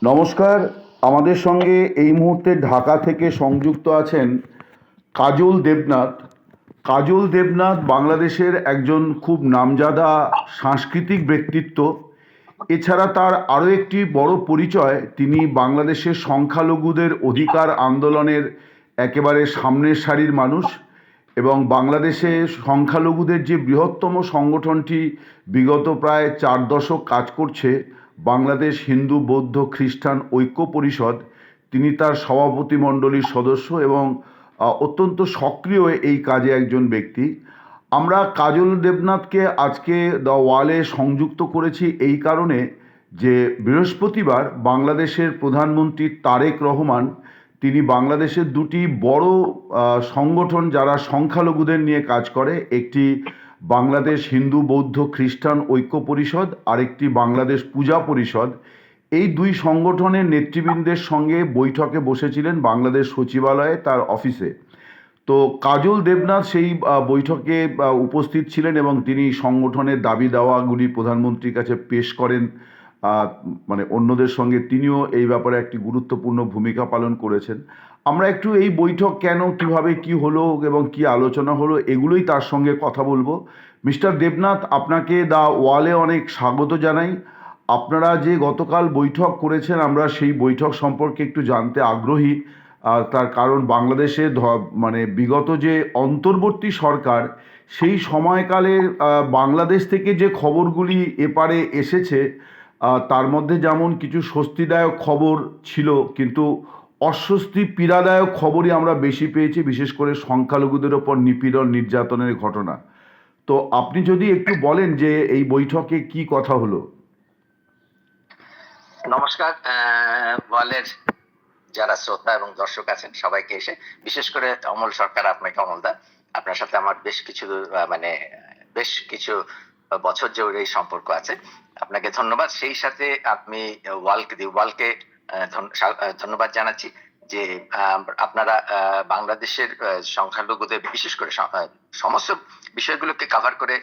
নমস্কার। আমাদের সঙ্গে এই মুহূর্তে ঢাকা থেকে সংযুক্ত আছেন কাজল দেবনাথ। কাজল দেবনাথ বাংলাদেশের একজন খুব নামজাদা সাংস্কৃতিক ব্যক্তিত্ব। এছাড়া তার আরও একটি বড় পরিচয়, তিনি বাংলাদেশের সংখ্যালঘুদের অধিকার আন্দোলনের একেবারে সামনের সারির মানুষ এবং বাংলাদেশে সংখ্যালঘুদের যে বৃহত্তম সংগঠনটি বিগত প্রায় 4 দশক কাজ করছে, বাংলাদেশ হিন্দু বৌদ্ধ খ্রিস্টান ঐক্য পরিষদ, তিনি তার সভাপতি মণ্ডলীর সদস্য এবং অত্যন্ত সক্রিয় এই কাজে একজন ব্যক্তি। আমরা কাজল দেবনাথকে আজকে দ্য ওয়ালে সংযুক্ত করেছি এই কারণে যে বৃহস্পতিবার বাংলাদেশের প্রধানমন্ত্রী তারেক রহমান, তিনি বাংলাদেশের দুটি বড় সংগঠন যারা সংখ্যালঘুদের নিয়ে কাজ করে, একটি বাংলাদেশ হিন্দু বৌদ্ধ খ্রিস্টান ঐক্য পরিষদ, আরেকটি বাংলাদেশ পূজা পরিষদ, এই দুই সংগঠনের নেতৃবৃন্দের সঙ্গে বৈঠকে বসেছিলেন বাংলাদেশ সচিবালয়ে তার অফিসে। তো কাজল দেবনাথ সেই বৈঠকে উপস্থিত ছিলেন এবং তিনি সংগঠনের দাবি দাওয়াগুলি প্রধানমন্ত্রীর কাছে পেশ করেন। মানে অন্যদের সঙ্গে তিনিও এই ব্যাপারে একটি গুরুত্বপূর্ণ ভূমিকা পালন করেছেন। আমরা একটু এই বৈঠক কেন, কিভাবে কি হলো এবং কি আলোচনা হলো, এগুলোই তার সঙ্গে কথা বলবো। মিস্টার দেবনাথ, আপনাকে দ্য ওয়ালে অনেক স্বাগত জানাই। আপনারা যে গতকাল বৈঠক করেছেন, আমরা সেই বৈঠক সম্পর্কে একটু জানতে আগ্রহী। তার কারণ বাংলাদেশে মানে বিগত যে অন্তর্বর্তী সরকার, সেই সময়কালে বাংলাদেশ থেকে যে খবরগুলি এপারে এসেছে, তার মধ্যে যেমন কিছু স্বস্তিদায়ক খবর ছিল, কিন্তু অস্বস্তি পীড়াদায়ক খবরই আমরা বেশি পেয়েছি, বিশেষ করে সংখ্যালঘুদের ওপর নিপীড়ন নির্যাতনের ঘটনা। তো আপনি যদি একটু বলেন যে এই বৈঠকে কি কথা হলো। নমস্কার। ওয়ালের যারা শ্রোতা এবং দর্শক আছেন সবাইকে এসে, বিশেষ করে অমল সরকার, আপনাকে অমলদা, আপনার সাথে আমার বেশ কিছু বছর জুড়ে এই সম্পর্ক আছে, আপনাকে ধন্যবাদ। সেই সাথে আমি ওয়ালকে ধন্যবাদ জানাচ্ছি যে আপনারা বাংলাদেশের সংখ্যালঘুদের বিশেষ করে সমস্ত বিষয়গুলোকে কভার করে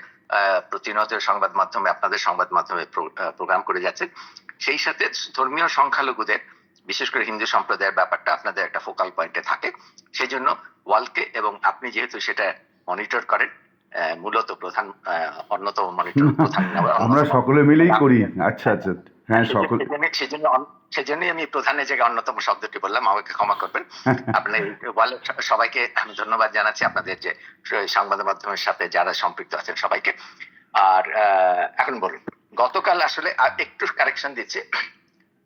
প্রতিনিয়ত সংবাদ মাধ্যমে, আপনাদের সংবাদ মাধ্যমে প্রোগ্রাম করে যাচ্ছেন। সেই সাথে ধর্মীয় সংখ্যালঘুদের, বিশেষ করে হিন্দু সম্প্রদায়ের ব্যাপারটা আপনাদের একটা ফোকাল পয়েন্টে থাকে। সেই জন্য ওয়ালকে, এবং আপনি যেহেতু সেটা মনিটর করেন, মূলত অন্যতম মনিটর প্রধান আমরা সকলে মিলেই করি। আচ্ছা আচ্ছা, হ্যাঁ, সেজন্যই আমি প্রধানের জায়গায় অন্যতম শব্দটি বললাম, আমাকে ক্ষমা করবেন। আপনি ওয়ালের সবাইকে আমি ধন্যবাদ জানাচ্ছি, আপনাদের যে সংবাদ মাধ্যমের সাথে যারা সম্পৃক্ত আছেন সবাইকে। আর এখন বলুন, গতকাল আসলে একটু কারেকশন দিচ্ছি।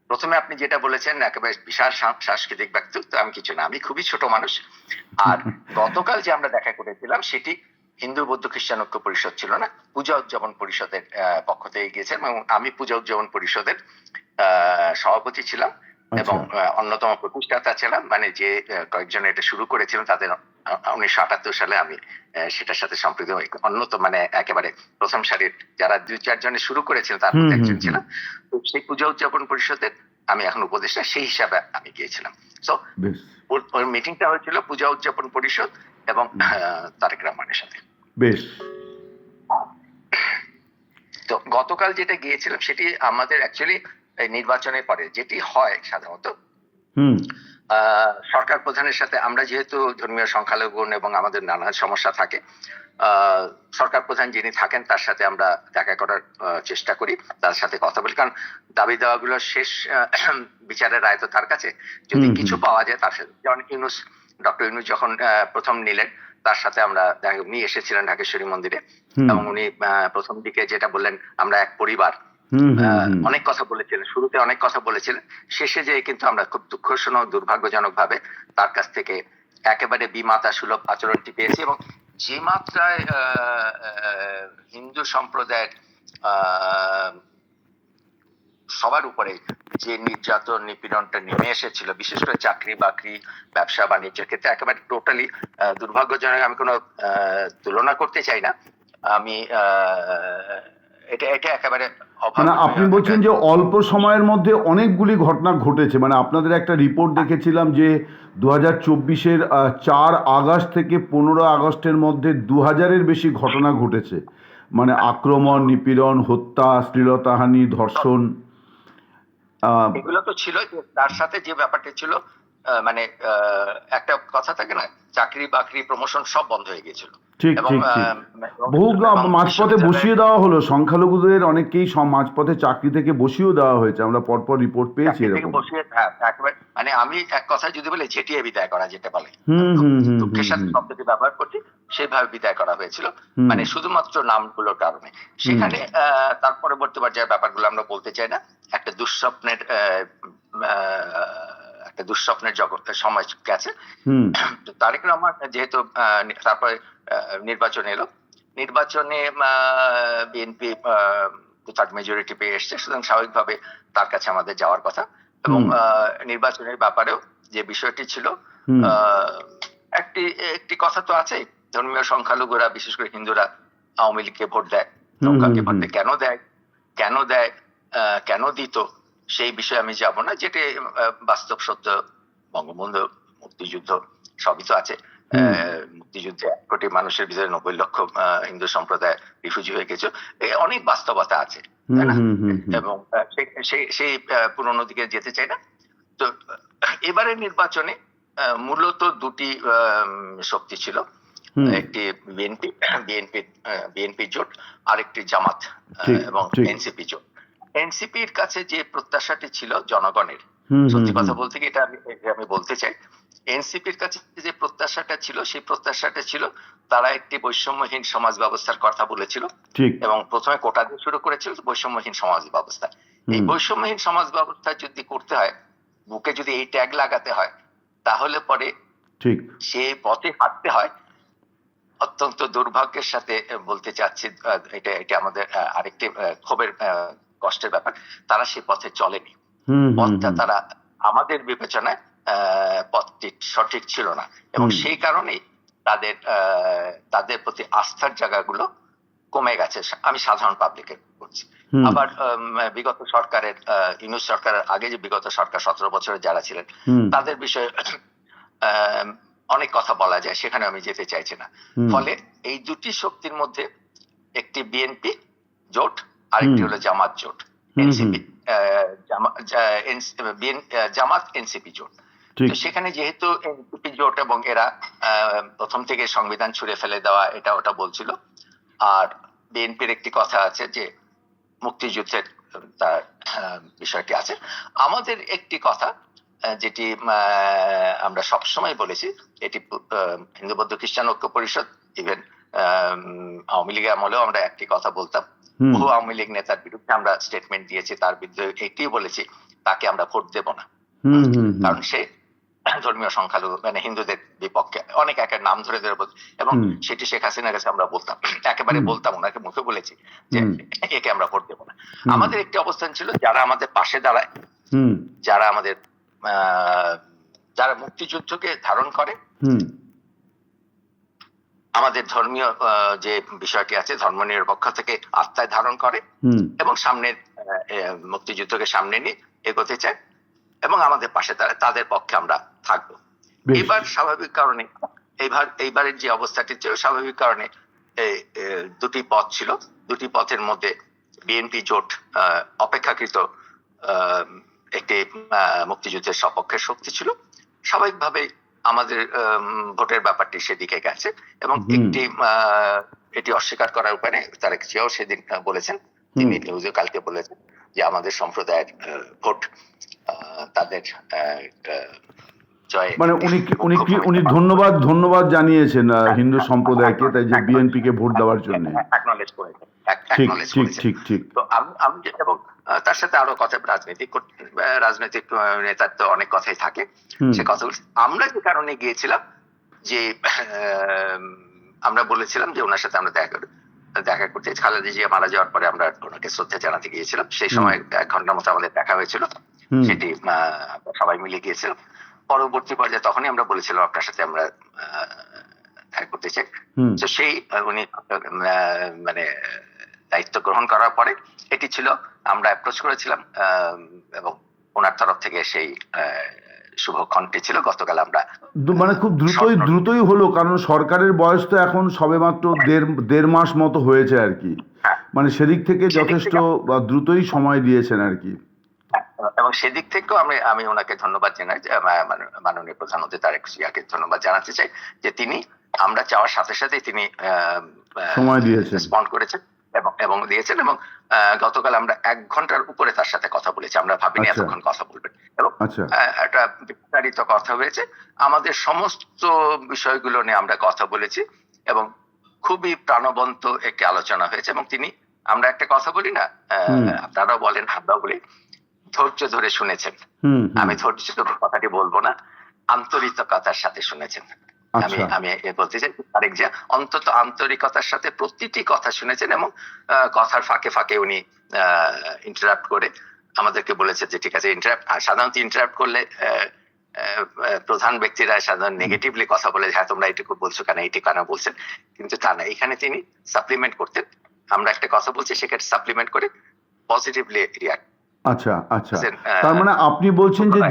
প্রথমে আপনি যেটা বলেছেন একেবারে বিশাল সাংস্কৃতিক ব্যক্তিত্ব, আমি কিছু না, আমি খুবই ছোট মানুষ। আর গতকাল যে আমরা দেখা করেছিলাম সেটি হিন্দু বৌদ্ধ খ্রিস্টান ঐক্য পরিষদ ছিল না, পূজা উদযাপন পরিষদের পক্ষ থেকে গিয়েছেন, এবং আমি পূজা উদযাপন পরিষদের সভাপতি ছিলাম এবং অন্যতম প্রতিষ্ঠাতা ছিলাম। মানে যে কয়েকজন এটা শুরু করেছিলেন তাদের 1978 সালে আমি সেটার সাথে সম্পৃক্ত, অন্যতম মানে একেবারে প্রথম সারির যারা 2-4 জনে শুরু করেছিলেন তার মধ্যে একজন ছিলাম। তো সেই পূজা উদযাপন পরিষদের আমি এখন উপদেষ্টা, সেই হিসাবে আমি গিয়েছিলাম। সো ওই মিটিংটা হয়েছিল পূজা উদযাপন পরিষদ এবং তারেক রহমানের সাথে। বেশ। তো গতকাল যেটা গিয়েছিলাম সেটি আমাদের অ্যাকচুয়ালি নির্বাচনের পরে যেটি হয় সাধারণত, সরকার প্রধানের সাথে, আমরা যেহেতু ধর্মীয় সংখ্যালঘু এবং আমাদের নানা সমস্যা থাকে, সরকার প্রধান যিনি থাকেন তার সাথে আমরা দেখা করার চেষ্টা করি, তার সাথে কথা বলি, কারণ দাবি দেওয়াগুলো শেষ বিচারের রায় তো তার কাছে, যদি কিছু পাওয়া যায় তার সাথে। যেমন ডক্টর ইউনূস যখন প্রথম নিলেন, তার সাথে আমরা উনি এসেছিলেন ঢাকেশ্বরী মন্দিরে, এবং উনি প্রথম দিকে যেটা বললেন আমরা এক পরিবার, অনেক কথা বলেছিলেন, শুরুতে অনেক কথা বলেছিলেন, শেষে যে কিন্তু আমরা খুব দুঃখজনক দুর্ভাগ্যজনক ভাবে তার কাছ থেকে একেবারে বিমাতা সুলভ আচরণটি পেয়েছি। এবং যে মাত্রায় হিন্দু সম্প্রদায়ের সবার উপরে যে নির্যাতন নিপীড়নটা নেমে এসেছিল, বিশেষ করে চাকরি বাকরি ব্যবসা বাণিজ্যের ক্ষেত্রে, একেবারে টোটালি দুর্ভাগ্যজনক। আমি কোনো তুলনা করতে চাই না, আমি এটা একেবারে মানে আপনি বলছেন যে অল্প সময়ের মধ্যে অনেকগুলি ঘটনা ঘটেছে। মানে আপনাদের একটা রিপোর্ট দেখেছিলাম যে 2024-এর 4 আগস্ট থেকে 15 আগস্টের মধ্যে 2000-এর বেশি ঘটনা ঘটেছে, মানে আক্রমণ, নিপীড়ন, হত্যা, শ্লীলতাহানি, ধর্ষণ। এগুলো তো ছিল, যে তার সাথে যে ব্যাপারটা ছিল মানে একটা কথা থাকে না, চাকরি বাকরি প্রমোশন সব বন্ধ হয়ে গিয়েছিল। ঠিক এবং ঠিক ঠিক। এবং বহু মাঝপথে বিশ্ববিদ্যালয়ে বসিয়ে দেওয়া হলো, সংখ্যালঘুদের অনেককেই মাঝপথে চাকরি থেকে বসিয়েও দেওয়া হয়েছে, আমরা পরপর রিপোর্ট পেয়েছি চাকরি থেকে এরকম। বসিয়ে, হ্যাঁ একেবারে, মানে আমি এক কথায় যদি বলি ঝেঁটিয়ে বিদায় করা যেটা বলে, হুম আমি খুব হুম হুম দুঃখের হুম সাথে হুম শব্দটি ব্যবহার করছি, সেভাবে বিদায় করা হয়েছিল, হুম মানে শুধুমাত্র নামগুলোর কারণে। হুম সেখানে তার পরবর্তী পর্যায়ে ব্যাপারগুলো আমরা বলতে চাই না, একটা দুঃস্বপ্নের একটা দুঃস্বপ্নের জগৎ সময় গেছে। হুম তো তারেক রহমান যেহেতু তারপরে নির্বাচন এলো, নির্বাচনে বিএনপি 2/3 মেজরিটি পেয়ে এসছে, সুতরাং স্বাভাবিকভাবে তার কাছে আমাদের যাওয়ার কথা। এবং হুম নির্বাচনের ব্যাপারেও যে বিষয়টি ছিল, হুম আহ, একটি একটি কথা তো আছে, ধর্মীয় সংখ্যালঘুরা বিশেষ করে হিন্দুরা আওয়ামী লীগকে ভোট দেয়, হুম নৌকাকে হুম ভোট হুম দেয়, কেন দেয়, কেন দেয়, কেন দিত, সেই বিষয়ে আমি যাব না, যেটি বাস্তব সত্য। বঙ্গবন্ধু, মুক্তিযুদ্ধ, সবই তো আছে। হুম মুক্তিযুদ্ধে 1 কোটি মানুষের ভিতরে 90 লক্ষ হিন্দু সম্প্রদায় রিফিউজি হয়ে গেছে, অনেক বাস্তবতা আছে, হুম তাই না? হুম হুম হুম এবং সেই পুরোনো দিকে যেতে চাই না। তো এবারের নির্বাচনে মূলত দুটি শক্তি ছিল, হুম একটি বিএনপি বিএনপি বিএনপি জোট, আরেকটি জামাত ঠিক এবং ঠিক। এনসিপি জোট। এনসিপির কাছে যে প্রত্যাশাটি ছিল জনগণের, হুম হুম সত্যি হুম কথা বলতে কি, এটা আমি বলতে চাই, এনসিপির কাছে যে প্রত্যাশাটা ছিল, সেই প্রত্যাশাটা ছিল তারা একটি বৈষম্যহীন সমাজ ব্যবস্থার কথা বলেছিল, ঠিক। এবং প্রথমে কোটা দিয়ে শুরু করেছিল বৈষম্যহীন সমাজ ব্যবস্থা। এই হুম বৈষম্যহীন সমাজ ব্যবস্থা যদি করতে হয়, বুকে যদি এই ট্যাগ লাগাতে হয়, তাহলে পরে ঠিক। সে পথে হাঁটতে হয়। অত্যন্ত দুর্ভাগ্যের সাথে বলতে চাচ্ছি, এটা এটা আমাদের আরেকটি ক্ষোভের কষ্টের ব্যাপার, তারা সেই পথে চলেনি। হুম হুম পথটা হুম তারা আমাদের বিবেচনায় পথটি সঠিক ছিল না, এবং হুম সেই কারণেই তাদের প্রতি আস্থার জায়গাগুলো কমে গেছে। আমি সাধারণ পাবলিকের বলছি। হুম আবার বিগত সরকারের, ইউনূস সরকারের আগে যে বিগত সরকার 17 বছরে যারা ছিলেন, হুম তাদের বিষয়ে আহ, অনেক কথা বলা যায়, সেখানে আমি যেতে চাইছি না। হুম ফলে এই দুটি শক্তির মধ্যে একটি বিএনপি জোট, হুম আরেকটি হলো জামাত জোট, হুম হুম এনসিপি, জামাত এনসিপি জোট। তো ঠিক। সেখানে যেহেতু এনসিপি জোট এবং এরা প্রথম থেকে সংবিধান ছুঁড়ে ফেলে দেওয়া এটা ওটা বলছিল, আর বিএনপির একটি কথা আছে যে মুক্তিযুদ্ধের তার বিষয়টি আছে। আমাদের একটি কথা যেটি আমরা সবসময় বলেছি, এটি হিন্দু বৌদ্ধ খ্রিস্টান ঐক্য পরিষদ, ইভেন আওয়ামী লীগের আমলেও আমরা একটি কথা বলতাম, হুম বহু আওয়ামী লীগ নেতার বিরুদ্ধে আমরা স্টেটমেন্ট দিয়েছি, তার বিরুদ্ধে এটি বলেছি, তাকে আমরা ভোট দেব না। হুম হুম হুম কারণ সে ধর্মীয় সংখ্যালঘু, মানে হিন্দুদের বিপক্ষে অনেক একের নাম ধরে ধরে বলছে, এবং হুম সেটি শেখ হাসিনার কাছে আমরা বলতাম, একেবারে হুম বলতাম, ওনাকে মুখে বলেছি যে হুম একে আমরা ভোট দেবো না। হুম আমাদের একটি অবস্থান ছিল, যারা আমাদের পাশে দাঁড়ায়, হুম যারা আমাদের আহ, যারা মুক্তিযুদ্ধকে ধারণ করে, হুম আমাদের ধর্মীয় যে বিষয়টি আছে, ধর্মনিরপেক্ষ থেকে আত্মায় ধারণ করে, হুম এবং সামনের মুক্তিযুদ্ধকে সামনে নিয়ে এগোতে চায়, এবং আমাদের পাশে দাঁড়ায়, তাদের পক্ষে আমরা থাকবো। বেশ। এবার স্বাভাবিক কারণে, এইবারের যে অবস্থাটি ছিল, স্বাভাবিক কারণে দুটি পথ ছিল, দুটি পথের মধ্যে বিএনপি জোট অপেক্ষাকৃত আহ, একটি মুক্তিযুদ্ধের সপক্ষের শক্তি ছিল। স্বাভাবিকভাবে আমাদের ভোটের ব্যাপারটি সেদিকে গেছে, এবং হুম একটি এটি অস্বীকার করার উপায় নেই, তারেক জিয়াও সেদিন বলেছেন, হুম তিনি নিউজে কালকে বলেছেন যে আমাদের সম্প্রদায়ের ভোট তাদের জয়ে মানে উনি উনি মুখ্য কি ভূমিকা উনি পালন ধন্যবাদ করেছে। ধন্যবাদ জানিয়েছেন হিন্দু সম্প্রদায়কে, তাই যে বিএনপি কে ভোট দেওয়ার জন্য। অ্যাকনলেজ করেছেন, ঠিক অ্যাকনলেজ ঠিক করেছেন। ঠিক ঠিক। তো আমি এবং তার সাথে আরো কথা, রাজনৈতিক নেতার তো অনেক কথাই থাকে, হুম সে কথাগুলো আমরা যে কারণে গিয়েছিলাম, যে আমরা বলেছিলাম যে ওনার সাথে আমরা দেখা করতে, খালেদা জিয়া মারা যাওয়ার পরে আমরা ওনাকে শ্রদ্ধা জানাতে গিয়েছিলাম, সেই হুম সময় 1 ঘন্টার মতো আমাদের দেখা হয়েছিল, হুম সেটি সবাই মিলে গিয়েছিলাম। পরবর্তী পর্যায়ে তখনই আমরা বলেছিলাম আপনার সাথে আমরা দেখা করতে চাই। হুম তো সেই উনি মানে দায়িত্ব গ্রহণ করার পরে এটি ছিল, আমরা অ্যাপ্রোচ করেছিলাম, এবং ওনার তরফ থেকে সেই শুভক্ষণটি ছিল গতকাল আমরা মানে খুব দ্রুতই শর্ট নোটিস। দ্রুতই হলো, কারণ সরকারের বয়স তো এখন সবেমাত্র দেড় মাস মতো হয়েছে আর কি। হ্যাঁ, মানে সেদিক থেকে সেদিক যথেষ্ট থেকে দ্রুতই সময় দিয়েছেন আর কি। এবং সেদিক থেকেও আমি ওনাকে ধন্যবাদ জানাই, যে মাননীয় প্রধানমন্ত্রী তারেক জিয়াকে ধন্যবাদ জানাতে চাই যে তিনি আমরা চাওয়ার সাথে সাথে তিনি সময় দিয়েছেন, রেসপন্ড করেছেন এবং দিয়েছেন। এবং গতকাল আমরা 1 ঘন্টার উপরে তার সাথে কথা বলেছি, আমরা ভাবিনি এতক্ষণ কথা বলবেন। এবং একটা বিস্তারিত কথা হয়েছে, আমাদের সমস্ত বিষয়গুলো নিয়ে আমরা কথা বলেছি এবং খুবই প্রাণবন্ত একটি আলোচনা হয়েছে। এবং তিনি, আমরা একটা কথা বলি না, আপনারাও বলেন আমরাও বলি, ধৈর্য ধরে শুনেছেন। আমি ধৈর্য কথাটি বলবো না, আন্তরিকতার সাথে শুনেছেন। আমি বলতে চাই তারেক জিয়া অন্তত আন্তরিকতার সাথে প্রতিটি কথা শুনেছেন এবং কথার ফাঁকে ফাঁকে উনি ইন্টারাপ্ট করে আমাদেরকে বলেছে যে ঠিক আছে। সাধারণত ইন্টারাপ্ট করলে প্রধান ব্যক্তিরা সাধারণত নেগেটিভলি কথা বলে, হ্যাঁ তোমরা এইটুকু বলছো কেন, এইটি কেন বলছেন, কিন্তু তা না, এখানে তিনি সাপ্লিমেন্ট করতেন। আমরা একটা কথা বলছি, সেক্ষেত্রে সাপ্লিমেন্ট করে পজিটিভলি রিয়াক্ট। আচ্ছা আচ্ছা, তার মানে আপনি বলছেন যে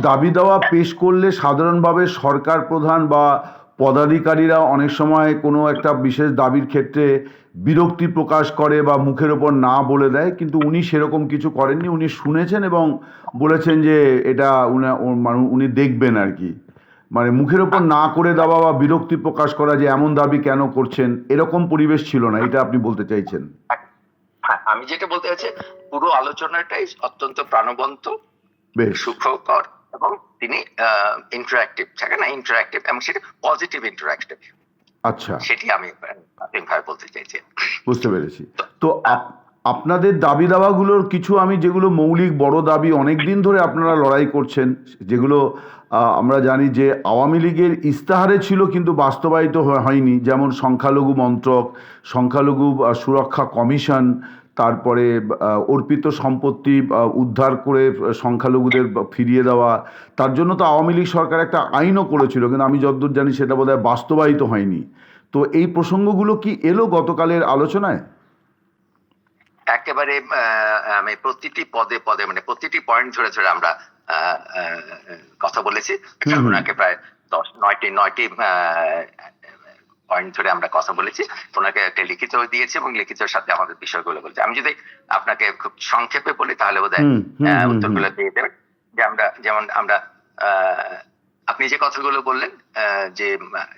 দাবি দাওয়া পেশ করলে সাধারণভাবে সরকার প্রধান বা পদাধিকারীরা অনেক সময় কোনো একটা বিশেষ দাবির ক্ষেত্রে বিরক্তি প্রকাশ করে বা মুখের ওপর না বলে দেয়, কিন্তু উনি সেরকম কিছু করেননি। উনি শুনেছেন এবং বলেছেন যে এটা উনি দেখবেন আর কি, মানে মুখের ওপর না করে দেওয়া বা বিরক্তি প্রকাশ করা যে এমন দাবি কেন করছেন, এরকম পরিবেশ ছিল না, এটা আপনি বলতে চাইছেন? আমি যেটা বলতে চাইছি, পুরো আলোচনাটাই অত্যন্ত প্রাণবন্ত, সুখকর এবং তিনি ইন্টারঅ্যাক্টিভ থাকে না, ইন্টারঅ্যাক্টিভ এবং সেটা পজিটিভ ইন্টারঅ্যাক্টিভ। আচ্ছা, সেটি আমি বলতে চাইছি। বুঝতে পেরেছি। তো আপনাদের দাবি দাওয়াগুলোর কিছু আমি যেগুলো মৌলিক বড় দাবি অনেকদিন ধরে আপনারা লড়াই করছেন, যেগুলো আমরা জানি যে আওয়ামী লীগের ইস্তাহারে ছিল কিন্তু বাস্তবায়িত হয়নি, যেমন সংখ্যালঘু মন্ত্রক, সংখ্যালঘু সুরক্ষা কমিশন, তারপরে অর্পিত সম্পত্তি উদ্ধার করে সংখ্যালঘুদের ফিরিয়ে দেওয়া। তার জন্য তো আওয়ামী লীগ সরকার একটা আইনও করেছিল, কিন্তু আমি যতদূর জানি সেটা বোধহয় বাস্তবায়িত হয়নি। তো এই প্রসঙ্গগুলো কি এলো গতকালের আলোচনায়? একেবারে আমি প্রতিটি পদে পদে মানে প্রতিটি পয়েন্ট ধরে ধরে আমরা কথা বলেছি। ওনাকে প্রায় 9টি পয়েন্ট ধরে আমরা কথা বলেছি, ওনাকে একটা লিখিত দিয়েছি এবং লিখিতের সাথে আমাদের বিষয়গুলো বলছি। আমি যদি আপনাকে খুব সংক্ষেপে বলি তাহলে বোধহয় উত্তরগুলো দিয়ে দেবেন। যে যেমন আমরা আপনি যে কথাগুলো বললেন যে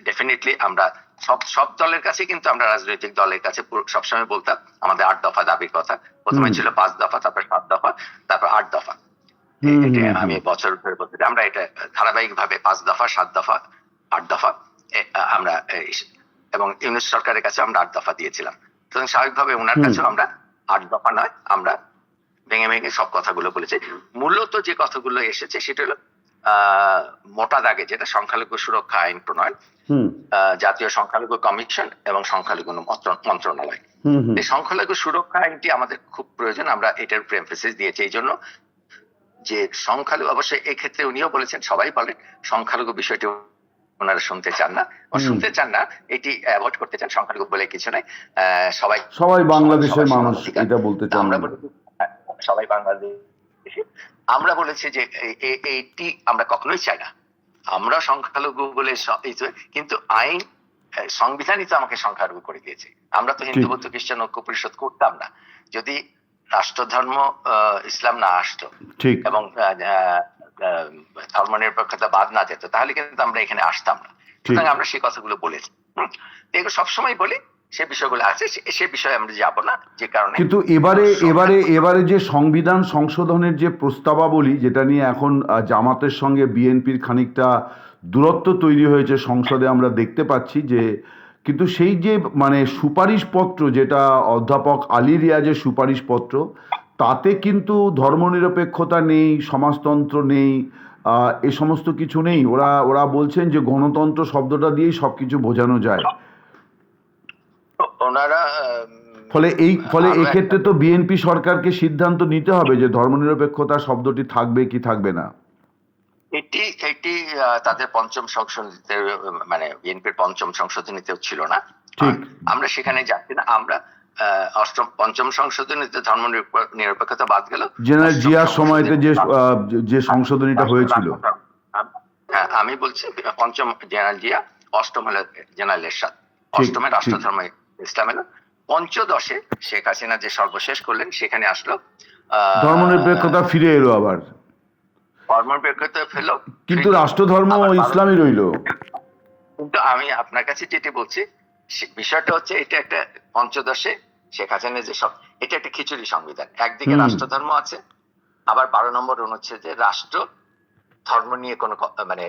ডেফিনেটলি আমরা সব দলের কাছে, কিন্তু আমরা রাজনৈতিক দলের কাছে সবসময় বলতাম আমাদের 8 দফা দাবির কথা। প্রথমে ছিল 5 দফা, তারপর 7 দফা, তারপর 8 দফা। আমি বছর ধরে বলতে আমরা এটা ধারাবাহিক ভাবে 5 দফা, 7 দফা, 8 দফা আমরা, এবং ইউনিট সরকারের কাছে আমরা 8 দফা দিয়েছিলাম। সুতরাং স্বাভাবিকভাবে ওনার কাছেও আমরা 8 দফা নয়, আমরা ভেঙে ভেঙে সব কথাগুলো বলেছি। মূলত যে কথাগুলো এসেছে সেটা হলো মোটা দাগে যেটা সংখ্যালঘু সুরক্ষা আইন প্রণয়ন, জাতীয় সংখ্যালঘু কমিশন এবং সংখ্যালঘু মন্ত্রণালয়। এই সংখ্যালঘু সুরক্ষা আইনটি আমাদের খুব প্রয়োজন। আমরা এটার উপর এমফেসিস দিয়েছি এই জন্য যে সংখ্যালঘু, অবশ্যই এই ক্ষেত্রে উনিও বলেছেন, সবাই বলেন সংখ্যালঘু বিষয়টি ওনারা শুনতে চান না, এটি অ্যাভয়েড করতে চান। সংখ্যালঘু বলে কিছু নাই, সবাই বাংলাদেশের মানুষ, এটা বলতে চান। আমরা বলি সবাই বাংলাদেশি। আমরা বলেছি যে এইটি আমরা কখনোই চাই না। আমরা সংখ্যালঘু বলে, কিন্তু আইন সংবিধানই তো আমাকে সংখ্যালঘু করে দিয়েছে। আমরা তো হিন্দু বৌদ্ধ খ্রিস্টান ঐক্য পরিষদ করতাম না যদি রাষ্ট্রধর্ম ইসলাম না আসতো এবং ধর্মনিরপেক্ষতা বাদ না যেত, তাহলে কিন্তু আমরা এখানে আসতাম না। সুতরাং আমরা সেই কথাগুলো বলেছি, এগুলো সবসময় বলি। সে বিষয়গুলো আছে, সে বিষয়ে আমরা যাব না, যে কারণে। কিন্তু এবারে যে সংবিধান সংশোধনের যে প্রস্তাবাবলী, যেটা নিয়ে এখন জামাতের সঙ্গে বিএনপির খানিকটা দূরত্ব তৈরি হয়েছে সংসদে, আমরা দেখতে পাচ্ছি যে, কিন্তু সেই যে মানে সুপারিশপত্র, যেটা অধ্যাপক আলী রিয়াজের সুপারিশপত্র, তাতে কিন্তু ধর্মনিরপেক্ষতা নেই, সমাজতন্ত্র নেই, এ সমস্ত কিছু নেই। ওরা বলছেন যে গণতন্ত্র শব্দটা দিয়েই সবকিছু বোঝানো যায়। ফলে এক্ষেত্রে তো বিএনপি সরকারকে সিদ্ধান্ত নিতে হবে যে ধর্মনিরপেক্ষতা শব্দটি থাকবে কি থাকবে না। এটি তাদের পঞ্চম সংশোধনীতে, মানে বিএনপির পঞ্চম সংশোধনীতেও ছিল না। আমরা সেখানে যাচ্ছি না। আমরা পঞ্চম সংশোধনীতে ধর্ম নিরপেক্ষতা বাদ গেল। জেনারেল জিয়ার সময়তে যে সংশোধনীটা হয়েছিল, হ্যাঁ আমি বলছি পঞ্চম জেনারেল জিয়া, অষ্টম হলো জেনারেল এরশাদ, অষ্টমে রাষ্ট্রধর্ম ইসলাম এলো, পঞ্চদশে শেখ হাসিনা যে সর্বশেষ করলেন সেখানে আসলো ধর্মনিরপেক্ষতা ফিরে এলো আবার, ধর্মনিরপেক্ষতা ফেলো, কিন্তু রাষ্ট্রধর্ম ইসলামই রইল। কিন্তু আমি আপনার কাছে যেটি বলছি বিষয়টা হচ্ছে এটা একটা পঞ্চদশে শেখ হাসিনা যে সব, এটা একটা খিচুড়ি সংবিধান। একদিকে রাষ্ট্রধর্ম আছে, আবার 12 নম্বর অনুচ্ছেদে রাষ্ট্র ধর্ম নিয়ে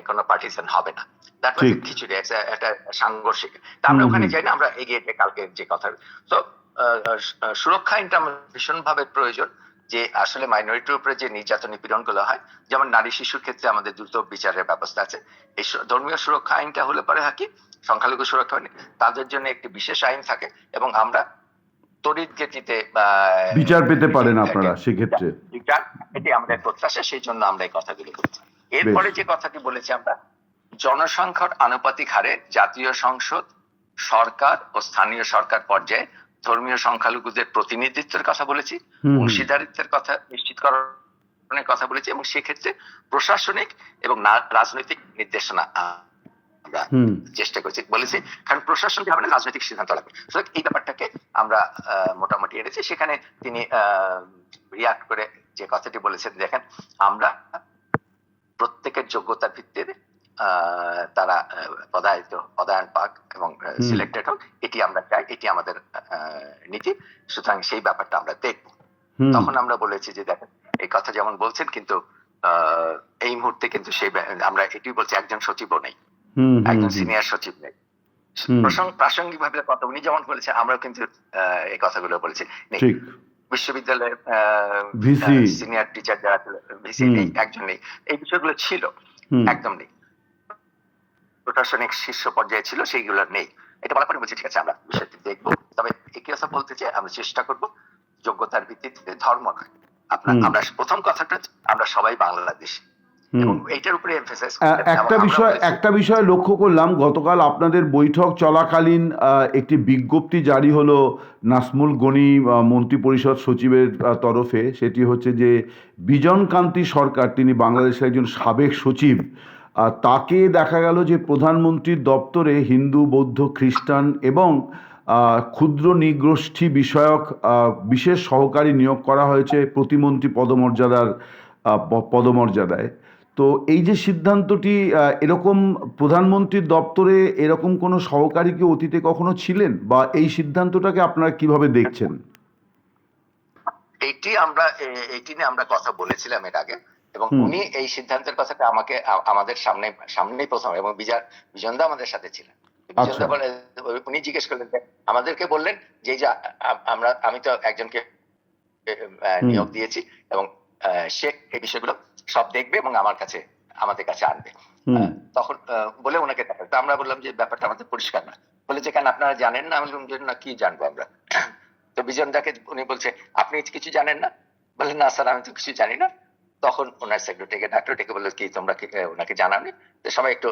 কোনো পার্টিশন হবে না। দ্যাট ওয়াজ খিচুড়ি, একটা সাংঘর্ষিক। তা আমরা ওখানে যাই না, আমরা এগিয়ে কালকে যে কথা। তো সুরক্ষা আইনটা আমার ভীষণভাবে প্রয়োজন, যে আসলে মাইনরিটির উপরে যে নির্যাতন নিপীড়ন গুলো হয়, যেমন নারী শিশুর ক্ষেত্রে আমাদের দ্রুত বিচারের ব্যবস্থা আছে। এই ধর্মীয় সুরক্ষা আইনটা হলে পরে হয় কি, সংখ্যালঘু সুরক্ষা আইন, তাদের জন্য একটি বিশেষ আইন থাকে এবং আমরা তড়িৎ গতিতে বিচার পেতে পারেন আপনারা সেক্ষেত্রে। এটি আমাদের প্রত্যাশা, সেই জন্য আমরা এই কথাগুলো বলছি। এরপরে যে কথাটি বলেছি, আমরা জনসংখ্যার আনুপাতিক হারে জাতীয় সংসদ, সরকার ও স্থানীয় সরকার পর্যায়ে ধর্মীয় সংখ্যালঘুদের প্রতিনিধিত্বের কথা বলেছি, অংশীদারিত্বের কথা নিশ্চিতকরণের কথা বলেছি, এবং সেক্ষেত্রে প্রশাসনিক এবং রাজনৈতিক নির্দেশনা আমরা চেষ্টা করছি বলেছি, কারণ প্রশাসন যে হবে রাজনৈতিক সিদ্ধান্ত লাগবে। সুতরাং এই ব্যাপারটাকে আমরা মোটামুটি এনেছি। সেখানে তিনি রিয়াক্ট করে যে কথাটি বলেছেন, দেখেন আমরা প্রত্যেকের যোগ্যতার ভিত্তিতে তারা পদায়ন পাক এবং সিলেক্টেড হোক, এটি আমরা চাই, এটি আমাদের নীতি। সুতরাং সেই ব্যাপারটা আমরা দেখব। তখন আমরা বলেছি যে দেখেন এই কথা যেমন বলছেন, কিন্তু এই মুহূর্তে কিন্তু সেই আমরা এটি বলছি, একজন সচিবও নেই, একজন সিনিয়র সচিব নেই। প্রাসঙ্গিক ভাবে কথা উনি যেমন বলেছে, আমরাও কিন্তু এই কথাগুলো বলেছি। বিশ্ববিদ্যালয়ের সিনিয়র টিচার যারা ভিসি নেই, একজন নেই, এই বিষয়গুলো ছিল, একদম নেই। প্রশাসনিক শীর্ষ পর্যায়ে ছিল, সেইগুলো নেই। এটা বলার পরে বলছি ঠিক আছে, আমরা বিষয়টি দেখবো। তবে একই কথা বলতে চাই, আমরা চেষ্টা করব যোগ্যতার ভিত্তিতে, ধর্ম নয়। আমরা প্রথম কথাটা, আমরা সবাই বাংলাদেশী, এবং এইটার উপরে এমফাসাইজ। একটা বিষয় লক্ষ্য করলাম, গতকাল আপনাদের বৈঠক চলাকালীন একটি বিজ্ঞপ্তি জারি হলো নাসমুল গনি মন্ত্রী পরিষদ সচিবের তরফে। সেটি হচ্ছে যে বিজন কান্তি সরকার, তিনি বাংলাদেশের একজন সাবেক সচিব, তাকে দেখা গেল যে প্রধানমন্ত্রীর দপ্তরে হিন্দু, বৌদ্ধ, খ্রিস্টান এবং ক্ষুদ্র নৃগোষ্ঠী বিষয়ক বিশেষ সহকারী নিয়োগ করা হয়েছে প্রতিমন্ত্রী পদমর্যাদায়। তো এই যে সিদ্ধান্তটি, এরকম প্রধানমন্ত্রীর দপ্তরে এরকম কোনো সহকারী কি অতীতে কখনো ছিলেন, বা এই সিদ্ধান্তটাকে আপনারা কিভাবে দেখছেন? এইটি নিয়ে আমরা কথা বলেছিলাম এর আগে, এবং উনি এই সিদ্ধান্তের কথাটা আমাদের সামনেই প্রথম, এবং বিজনদা আমাদের সাথে ছিলেন। উনি জিজ্ঞেস করলেন, আমাদেরকে বললেন যে আমি তো একজনকে নিয়োগ দিয়েছি, এবং সে এই বিষয়গুলো সব দেখবে এবং আমাদের কাছে আনবে। তখন বলে ওনাকে দেখাবে। তো আমরা বললাম যে ব্যাপারটা আমাদের পরিষ্কার না। বলে যে কেন আপনারা জানেন না? আমি বললাম না, কি জানবো আমরা। তো বিজনদাকে উনি বলছে, আপনি কিছু জানেন না? বললেন না স্যার, আমি তো কিছু জানি না। তখন ওনার সেক্রেটারিকে ডাক্তার ডেকে বললো, কি তোমরা কি ওনাকে জানাননি? সবাই একটু,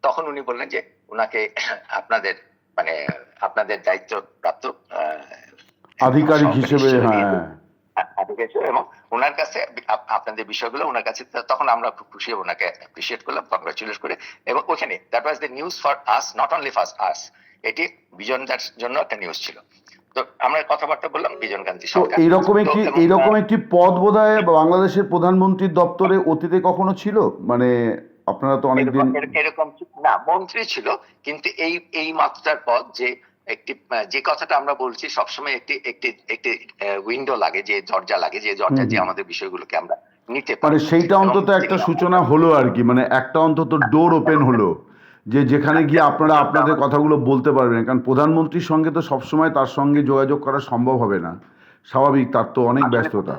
তখন উনি বললেন যে ওনাকে আপনাদের দায়িত্ব প্রাপ্ত আধিকারিক হিসেবে, এবং ওনার কাছে আপনাদের বিষয়গুলো ওনার কাছে, তখন আমরা খুব খুশি, ওনাকে অ্যাপ্রিশিয়েট করলাম, কংগ্রাচুলেট করে। এবং ওখানে that was the news for us, not only for us, এটি বিজনদার জন্য একটা নিউজ ছিল। তো আমরা কথাবার্তা বললাম বিজন কান্তি সরকার। এইরকম একটি পদ বোধহয় বাংলাদেশের প্রধানমন্ত্রীর দপ্তরে অতীতে কখনো ছিল? মানে আপনারা তো অনেকদিন এরকম না, মন্ত্রী ছিল, কিন্তু এই মাত্রার পদ, যে কথাটা আমরা বলছি সবসময়, একটি উইন্ডো লাগে, যে দরজা লাগে, যে দরজা যে আমাদের বিষয়গুলোকে আমরা নিতে পারি, মানে সেইটা অন্তত একটা সূচনা হলো আর কি, মানে একটা অন্তত ডোর ওপেন হলো, যে যেখানে গিয়ে আপনারা আপনাদের কথাগুলো বলতে পারবেন। কারণ প্রধানমন্ত্রীর সঙ্গে তো সবসময় তার সঙ্গে যোগাযোগ করা সম্ভব হবে না, স্বাভাবিক, তার তো অনেক ব্যস্ততা।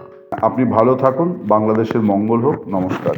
আপনি ভালো থাকুন, বাংলাদেশের মঙ্গল হোক। নমস্কার।